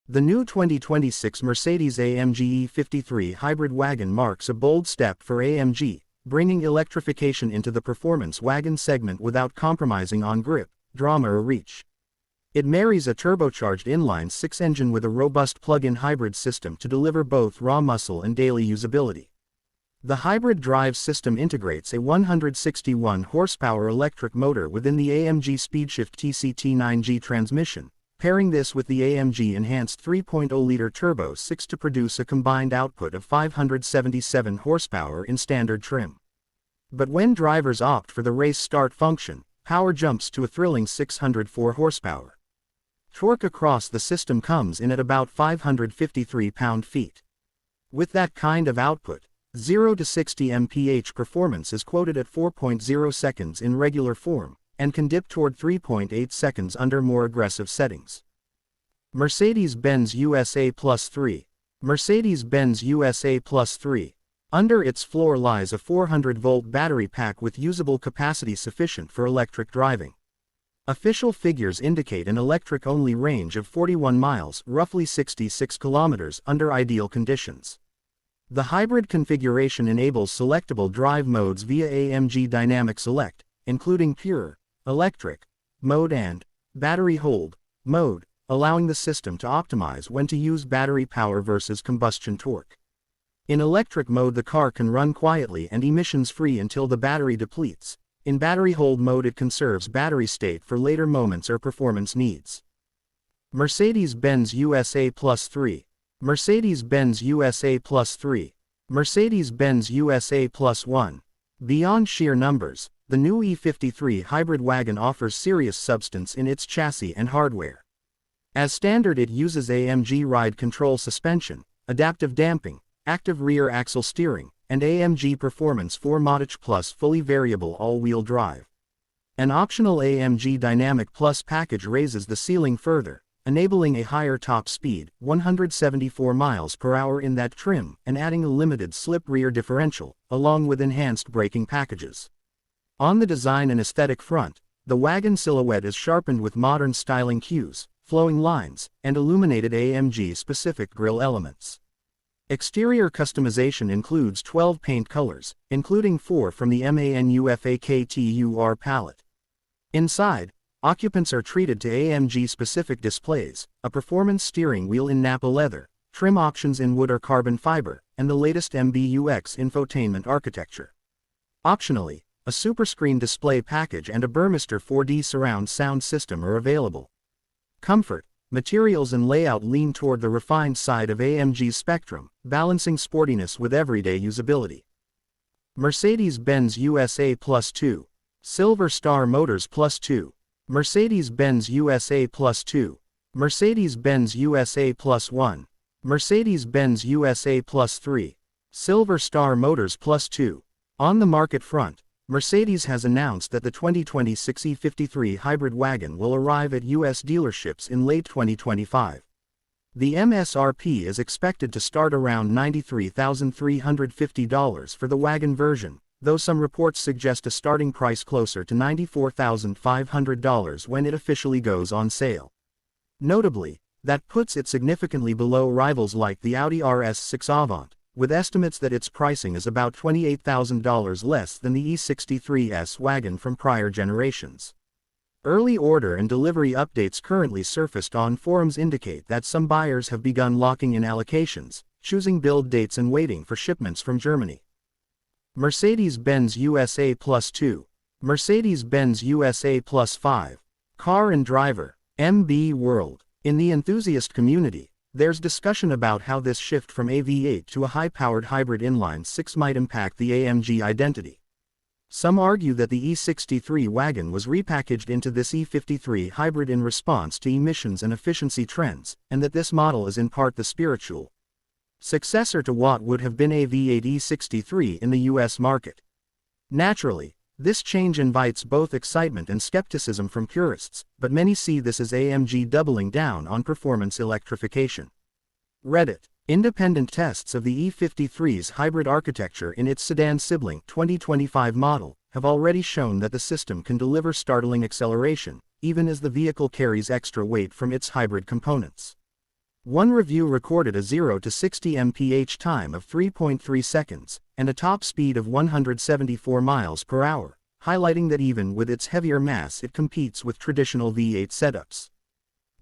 The new 2026 Mercedes AMG E53 hybrid wagon marks a bold step for AMG, bringing electrification into the performance wagon segment without compromising on grip, drama or reach. It marries a turbocharged inline-six engine with a robust plug-in hybrid system to deliver both raw muscle and daily usability. The hybrid drive system integrates a 161 horsepower electric motor within the AMG Speedshift TCT9G transmission, pairing this with the AMG enhanced 3.0-liter Turbo 6 to produce a combined output of 577 horsepower in standard trim. But when drivers opt for the race start function, power jumps to a thrilling 604 horsepower. Torque across the system comes in at about 553 pound-feet. With that kind of output, 0 to 60 mph performance is quoted at 4.0 seconds in regular form, and can dip toward 3.8 seconds under more aggressive settings. Mercedes-Benz USA Plus 3. Mercedes-Benz USA Plus 3. Under its floor lies a 400-volt battery pack with usable capacity sufficient for electric driving. Official figures indicate an electric-only range of 41 miles, roughly 66 kilometers, under ideal conditions. The hybrid configuration enables selectable drive modes via AMG Dynamic Select, including pure, electric, mode and battery hold mode, allowing the system to optimize when to use battery power versus combustion torque. In electric mode, the car can run quietly and emissions-free until the battery depletes. In battery hold mode, it conserves battery state for later moments or performance needs. Mercedes-Benz USA Plus 3. Mercedes-Benz USA Plus 3. Mercedes-Benz USA Plus 1. Beyond sheer numbers, the new E53 hybrid wagon offers serious substance in its chassis and hardware. As standard, it uses AMG ride control suspension, adaptive damping, active rear axle steering, and AMG Performance 4MATIC Plus fully variable all-wheel drive. An optional AMG Dynamic Plus package raises the ceiling further, enabling a higher top speed, 174 miles per hour in that trim, and adding a limited slip rear differential, along with enhanced braking packages. On the design and aesthetic front, the wagon silhouette is sharpened with modern styling cues, flowing lines, and illuminated AMG-specific grille elements. Exterior customization includes 12 paint colors, including 4 from the MANUFAKTUR palette. Inside, occupants are treated to AMG-specific displays, a performance steering wheel in Napa leather, trim options in wood or carbon fiber, and the latest MBUX infotainment architecture. Optionally, a superscreen display package and a Burmester 4D surround sound system are available. Comfort, materials and layout lean toward the refined side of AMG's spectrum, balancing sportiness with everyday usability. Mercedes-Benz USA Plus 2. Silver Star Motors Plus 2. Mercedes-Benz USA Plus 2. Mercedes-Benz USA Plus 1. Mercedes-Benz USA Plus 3. Silver Star Motors Plus 2. On the market front, Mercedes has announced that the 2026 E53 hybrid wagon will arrive at U.S. dealerships in late 2025. The MSRP is expected to start around $93,350 for the wagon version, though some reports suggest a starting price closer to $94,500 when it officially goes on sale. Notably, that puts it significantly below rivals like the Audi RS6 Avant, with estimates that its pricing is about $28,000 less than the E63S wagon from prior generations. Early order and delivery updates currently surfaced on forums indicate that some buyers have begun locking in allocations, choosing build dates and waiting for shipments from Germany. Mercedes-Benz USA Plus 2. Mercedes-Benz USA Plus 5. Car and Driver, MB World. In the enthusiast community, there's discussion about how this shift from a V8 to a high-powered hybrid inline-six might impact the AMG identity. Some argue that the E63 wagon was repackaged into this E53 hybrid in response to emissions and efficiency trends, and that this model is in part the spiritual successor to what would have been a V8 E63 in the US market. Naturally, this change invites both excitement and skepticism from purists, but many see this as AMG doubling down on performance electrification. Reddit. Independent tests of the E53's hybrid architecture in its sedan sibling 2025 model have already shown that the system can deliver startling acceleration, even as the vehicle carries extra weight from its hybrid components. One review recorded a 0 to 60 mph time of 3.3 seconds, and a top speed of 174 miles per hour, highlighting that even with its heavier mass it competes with traditional V8 setups.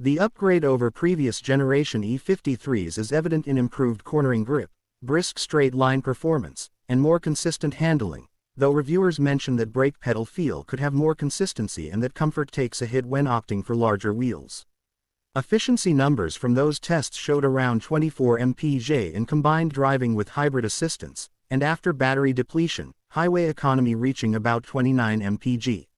The upgrade over previous generation E53s is evident in improved cornering grip, brisk straight-line performance, and more consistent handling, though reviewers mention that brake pedal feel could have more consistency and that comfort takes a hit when opting for larger wheels. Efficiency numbers from those tests showed around 24 mpg in combined driving with hybrid assistance, and after battery depletion, highway economy reaching about 29 mpg.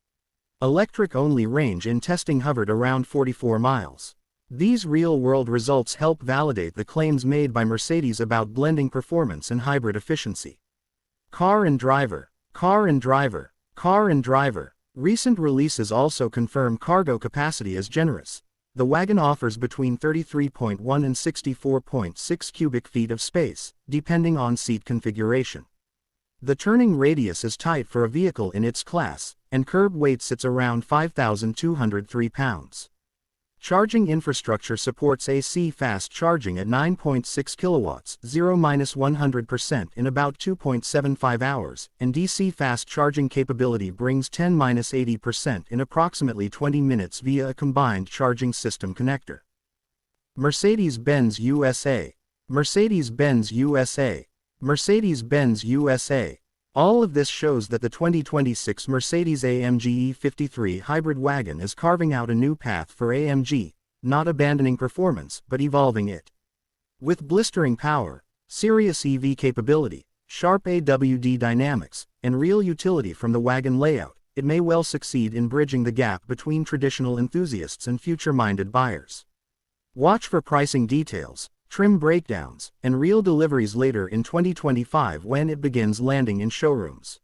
Electric-only range in testing hovered around 44 miles. These real-world results help validate the claims made by Mercedes about blending performance and hybrid efficiency. Car and driver. Recent releases also confirm cargo capacity as generous. The wagon offers between 33.1 and 64.6 cubic feet of space, depending on seat configuration. The turning radius is tight for a vehicle in its class, and curb weight sits around 5,203 pounds. Charging infrastructure supports AC fast charging at 9.6 kilowatts, 0-100% in about 2.75 hours, and DC fast charging capability brings 10-80% in approximately 20 minutes via a combined charging system connector. Mercedes-Benz USA. All of this shows that the 2026 Mercedes AMG E53 hybrid wagon is carving out a new path for AMG, not abandoning performance but evolving it. With blistering power, serious EV capability, sharp AWD dynamics, and real utility from the wagon layout, it may well succeed in bridging the gap between traditional enthusiasts and future-minded buyers. Watch for pricing details, trim breakdowns, and real deliveries later in 2025 when it begins landing in showrooms.